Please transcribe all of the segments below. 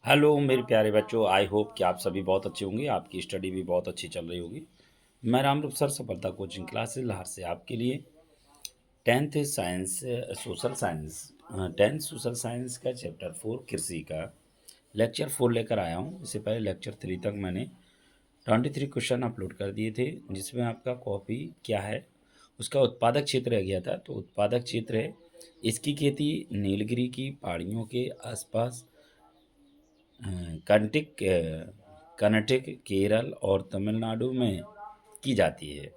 Hello मेरे प्यारे बच्चों, आई होप कि आप सभी बहुत अच्छे होंगे। आपकी स्टडी भी बहुत अच्छी चल रही होगी। मैं रामरूप सर सफलता कोचिंग क्लासेस लाहौर से आपके लिए tenth science social science tenth social science का चैप्टर 4 कृषि का लेक्चर 4 लेकर आया हूँ। इससे पहले लेक्चर 3 तक मैंने 23 क्वेश्चन अपलोड कर दिए थे, जिसमें आपका कॉपी क्या है उसका उत्पादक क्षेत्र रह गया था। तो उत्पादक क्षेत्र है, इसकी खेती नीलगिरी की पहाड़ियों के आसपास कर्नाटिक कर्नाटक, केरल और तमिलनाडु में की जाती है।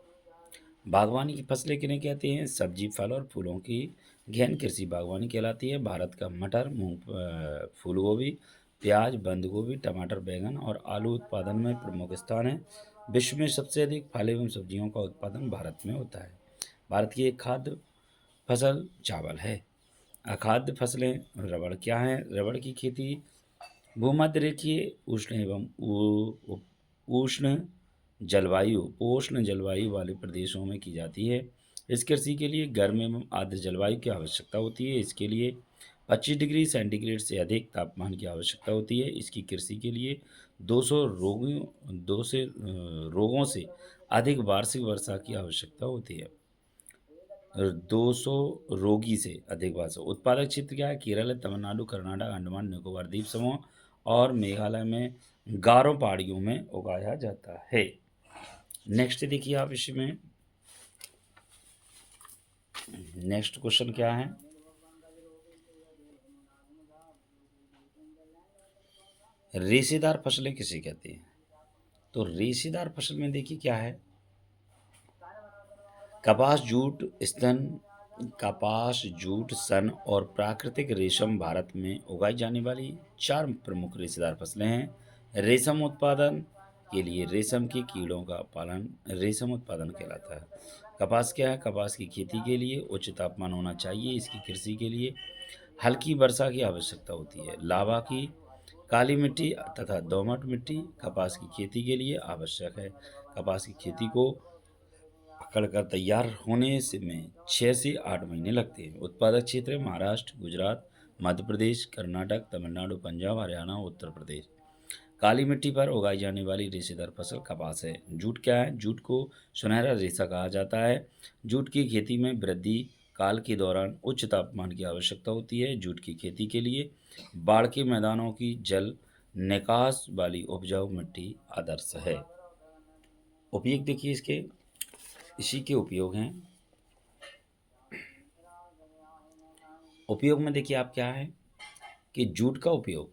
बागवानी की फसलें किन्हें कहते हैं? सब्जी, फल और फूलों की गहन कृषि बागवानी कहलाती है। भारत का मटर, फूल गोभी, प्याज, बंद गोभी, टमाटर, बैंगन और आलू उत्पादन में प्रमुख स्थान है। विश्व में सबसे अधिक फल एवं सब्जियों का उत्पादन भारत में होता है। भारत की एक खाद्य फसल चावल है। अखाद्य फसलें रबड़ क्या है? रबड़ की खेती भूमध्य रेखीय उष्ण एवं उष्ण उष्ण जलवायु वाले प्रदेशों में की जाती है। इस कृषि के लिए गर्म एवं आर्द्र जलवायु की आवश्यकता होती है। इसके लिए 25 डिग्री सेंटीग्रेड से अधिक तापमान की आवश्यकता होती है। इसकी कृषि के लिए 200 रोगों से अधिक वार्षिक वर्षा की आवश्यकता होती है। 200 रोगी से अधिक भाषा। उत्पादक क्षेत्र क्या है? केरल है, तमिलनाडु, कर्नाटक, अंडमान निकोबार द्वीप समूह और मेघालय में गारो पहाड़ियों में उगाया जाता है। नेक्स्ट देखिए आप इसमें नेक्स्ट क्वेश्चन क्या है? रेशेदार फसलें किसे कहते हैं? तो रेशेदार फसल में देखिए क्या है, कपास, जूट, कपास, जूट, सन और प्राकृतिक रेशम भारत में उगाई जाने वाली 4 प्रमुख रेशेदार फसलें हैं। रेशम उत्पादन के लिए रेशम के कीड़ों का पालन रेशम उत्पादन कहलाता है। कपास क्या है? कपास की खेती के लिए उच्च तापमान होना चाहिए। इसकी कृषि के लिए हल्की वर्षा की आवश्यकता होती है। लावा की काली मिट्टी तथा दोमट मिट्टी कपास की खेती के लिए आवश्यक है। कपास की खेती को पकड़कर तैयार होने से में 6 से 8 महीने लगते हैं। उत्पादक क्षेत्र है महाराष्ट्र, गुजरात, मध्य प्रदेश, कर्नाटक, तमिलनाडु, पंजाब, हरियाणा, उत्तर प्रदेश। काली मिट्टी पर उगाई जाने वाली रेशेदार फसल कपास है। जूट क्या है? जूट को सुनहरा रेशा कहा जाता है। जूट की खेती में वृद्धि काल के दौरान उच्च तापमान की आवश्यकता होती है। जूट की खेती के लिए बाढ़ के मैदानों की जल निकास वाली उपजाऊ मिट्टी आदर्श है। उपयोग देखिए इसके, इसी के उपयोग हैं। उपयोग में देखिए आप क्या है कि जूट का उपयोग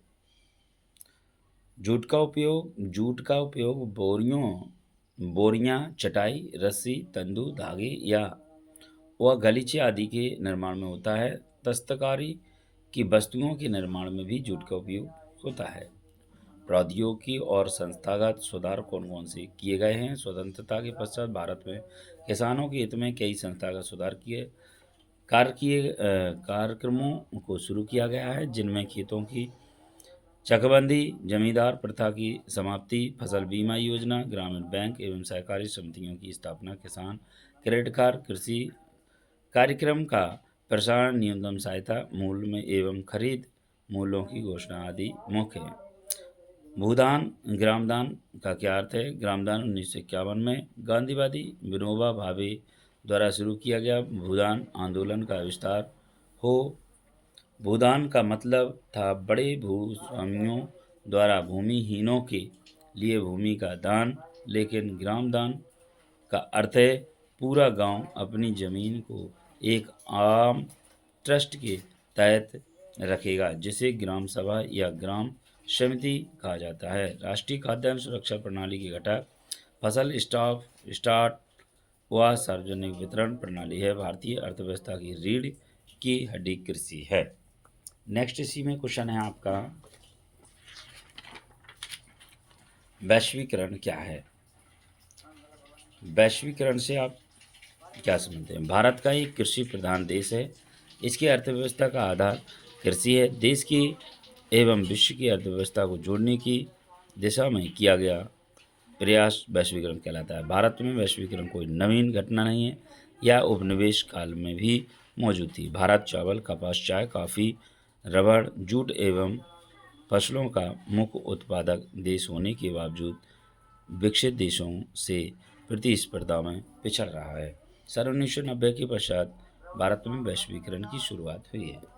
बोरियां, चटाई, रस्सी, तंतु, धागे या वह गलीचे आदि के निर्माण में होता है। दस्तकारी की वस्तुओं के निर्माण में भी जूट का उपयोग होता है। प्रौद्योगिकी और संस्थागत सुधार कौन कौन से किए गए हैं? स्वतंत्रता के पश्चात भारत में किसानों के हित में कई संस्थागत सुधार कार्यक्रमों को शुरू किया गया है, जिनमें खेतों की चकबंदी, जमींदार प्रथा की समाप्ति, फसल बीमा योजना, ग्रामीण बैंक एवं सहकारी समितियों की स्थापना, किसान क्रेडिट कार्ड, कृषि कार्यक्रम का प्रसारण, न्यूनतम सहायता मूल्य में एवं खरीद मूल्यों की घोषणा आदि मुख्य हैं। भूदान, ग्रामदान का क्या अर्थ है? ग्रामदान 1951 में गांधीवादी विनोबा भावे द्वारा शुरू किया गया भूदान आंदोलन का विस्तार हो। भूदान का मतलब था बड़े भूस्वामियों द्वारा भूमिहीनों के लिए भूमि का दान, लेकिन ग्रामदान का अर्थ है पूरा गांव अपनी जमीन को एक आम ट्रस्ट के तहत रखेगा, जिसे ग्राम सभा या ग्राम समिति कहा जाता है। राष्ट्रीय खाद्यान्न सुरक्षा प्रणाली के घटक फसल स्टार्ट व सार्वजनिक वितरण प्रणाली है। भारतीय अर्थव्यवस्था की रीढ़ की हड्डी कृषि है। नेक्स्ट इसी में क्वेश्चन है आपका, वैश्वीकरण क्या है? वैश्वीकरण से आप क्या समझते हैं? भारत का एक कृषि प्रधान देश है। इसकी अर्थव्यवस्था का आधार कृषि है। देश की एवं विश्व की अर्थव्यवस्था को जोड़ने की दिशा में किया गया प्रयास वैश्वीकरण कहलाता है। भारत में वैश्वीकरण कोई नवीन घटना नहीं है, यह उपनिवेश काल में भी मौजूद थी। भारत चावल, कपास, चाय, कॉफ़ी, रबड़, जूट एवं फसलों का मुख्य उत्पादक देश होने के बावजूद विकसित देशों से प्रतिस्पर्धा में पिछड़ रहा है। सन 1990 के पश्चात भारत में वैश्वीकरण की शुरुआत हुई है।